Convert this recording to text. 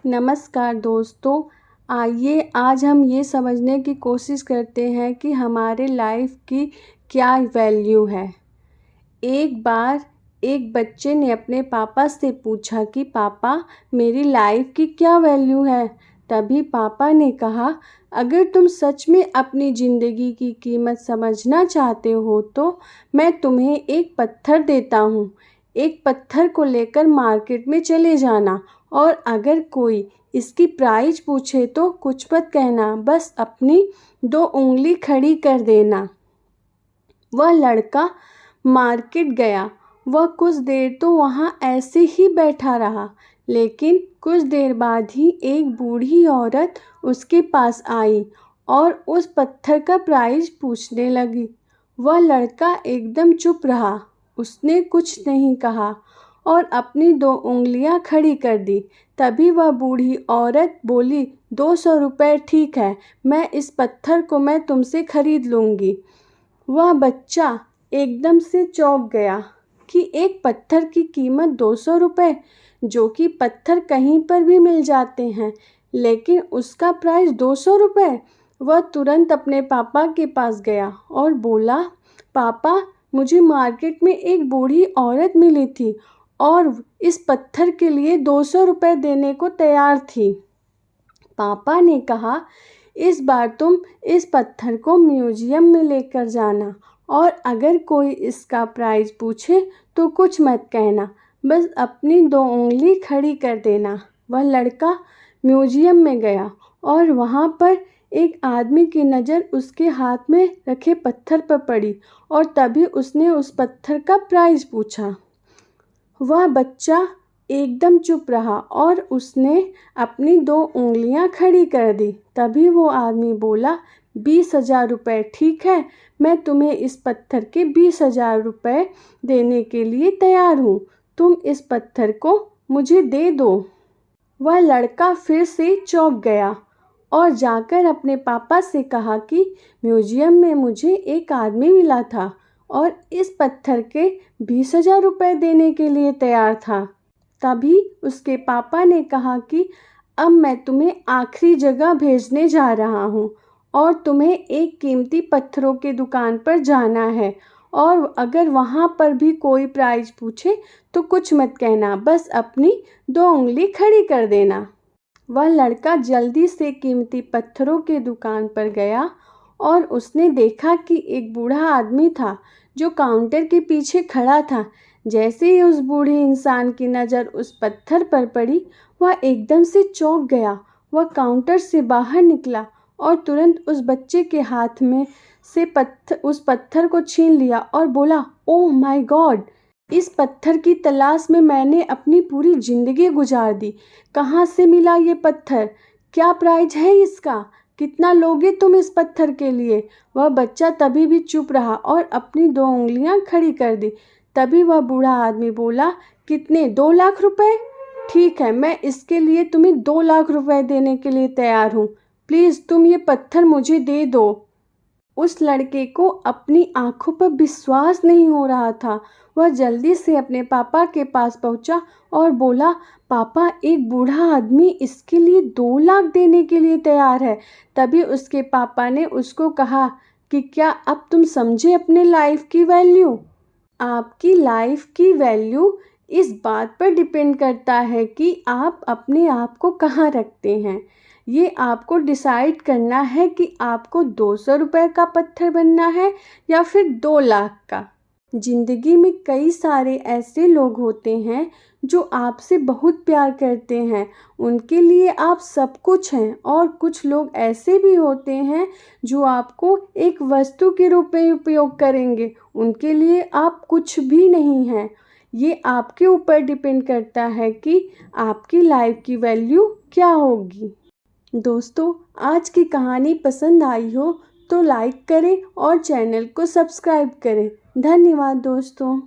नमस्कार दोस्तों। आइए आज हम ये समझने की कोशिश करते हैं कि हमारे लाइफ की क्या वैल्यू है। एक बार एक बच्चे ने अपने पापा से पूछा कि पापा मेरी लाइफ की क्या वैल्यू है। तभी पापा ने कहा, अगर तुम सच में अपनी ज़िंदगी की कीमत समझना चाहते हो तो मैं तुम्हें एक पत्थर देता हूँ। एक पत्थर को लेकर मार्केट में चले जाना और अगर कोई इसकी प्राइस पूछे तो कुछ मत कहना, बस अपनी 2 उंगली खड़ी कर देना। वह लड़का मार्केट गया। वह कुछ देर तो वहाँ ऐसे ही बैठा रहा, लेकिन कुछ देर बाद ही एक बूढ़ी औरत उसके पास आई और उस पत्थर का प्राइस पूछने लगी। वह लड़का एकदम चुप रहा, उसने कुछ नहीं कहा और अपनी 2 उंगलियां खड़ी कर दी। तभी वह बूढ़ी औरत बोली, 200 रुपये ठीक है, मैं तुमसे खरीद लूँगी। वह बच्चा एकदम से चौंक गया कि एक पत्थर की कीमत 200 रुपये, जो कि पत्थर कहीं पर भी मिल जाते हैं, लेकिन उसका प्राइस 200 रुपये। वह तुरंत अपने पापा के पास गया और बोला, पापा मुझे मार्केट में एक बूढ़ी औरत मिली थी और इस पत्थर के लिए 200 रुपये देने को तैयार थी। पापा ने कहा, इस बार तुम इस पत्थर को म्यूजियम में लेकर जाना और अगर कोई इसका प्राइस पूछे तो कुछ मत कहना, बस अपनी 2 उंगली खड़ी कर देना। वह लड़का म्यूजियम में गया और वहाँ पर एक आदमी की नज़र उसके हाथ में रखे पत्थर पर पड़ी और तभी उसने उस पत्थर का प्राइस पूछा। वह बच्चा एकदम चुप रहा और उसने अपनी 2 उंगलियां खड़ी कर दी। तभी वो आदमी बोला, 20,000 रुपये ठीक है, मैं तुम्हें इस पत्थर के 20,000 रुपये देने के लिए तैयार हूँ, तुम इस पत्थर को मुझे दे दो। वह लड़का फिर से चौंक गया और जाकर अपने पापा से कहा कि म्यूजियम में मुझे एक आदमी मिला था और इस पत्थर के 20,000 रुपये देने के लिए तैयार था। तभी उसके पापा ने कहा कि अब मैं तुम्हें आखिरी जगह भेजने जा रहा हूँ और तुम्हें एक कीमती पत्थरों की दुकान पर जाना है और अगर वहाँ पर भी कोई प्राइस पूछे तो कुछ मत कहना, बस अपनी 2 उंगली खड़ी कर देना। वह लड़का जल्दी से कीमती पत्थरों की दुकान पर गया और उसने देखा कि एक बूढ़ा आदमी था जो काउंटर के पीछे खड़ा था। जैसे ही उस बूढ़े इंसान की नज़र उस पत्थर पर पड़ी, वह एकदम से चौंक गया। वह काउंटर से बाहर निकला और तुरंत उस बच्चे के हाथ में से उस पत्थर को छीन लिया और बोला, ओह माय गॉड, इस पत्थर की तलाश में मैंने अपनी पूरी ज़िंदगी गुजार दी। कहाँ से मिला ये पत्थर? क्या प्राइस है इसका? कितना लोगे तुम इस पत्थर के लिए? वह बच्चा तभी भी चुप रहा और अपनी 2 उंगलियां खड़ी कर दी। तभी वह बूढ़ा आदमी बोला, कितने? 2 लाख रुपए? ठीक है, मैं इसके लिए तुम्हें 2 लाख रुपए देने के लिए तैयार हूँ, प्लीज़ तुम ये पत्थर मुझे दे दो। उस लड़के को अपनी आंखों पर विश्वास नहीं हो रहा था। वह जल्दी से अपने पापा के पास पहुंचा और बोला, पापा एक बूढ़ा आदमी इसके लिए 2 लाख देने के लिए तैयार है। तभी उसके पापा ने उसको कहा कि क्या अब तुम समझे अपने लाइफ की वैल्यू? आपकी लाइफ की वैल्यू इस बात पर डिपेंड करता है कि आप अपने आप को कहाँ रखते हैं। ये आपको डिसाइड करना है कि आपको 200 रुपये का पत्थर बनना है या फिर 2 लाख का। ज़िंदगी में कई सारे ऐसे लोग होते हैं जो आपसे बहुत प्यार करते हैं, उनके लिए आप सब कुछ हैं, और कुछ लोग ऐसे भी होते हैं जो आपको एक वस्तु के रूप में उपयोग करेंगे, उनके लिए आप कुछ भी नहीं हैं। ये आपके ऊपर डिपेंड करता है कि आपकी लाइफ की वैल्यू क्या होगी। दोस्तों, आज की कहानी पसंद आई हो तो लाइक करें और चैनल को सब्सक्राइब करें। धन्यवाद दोस्तों।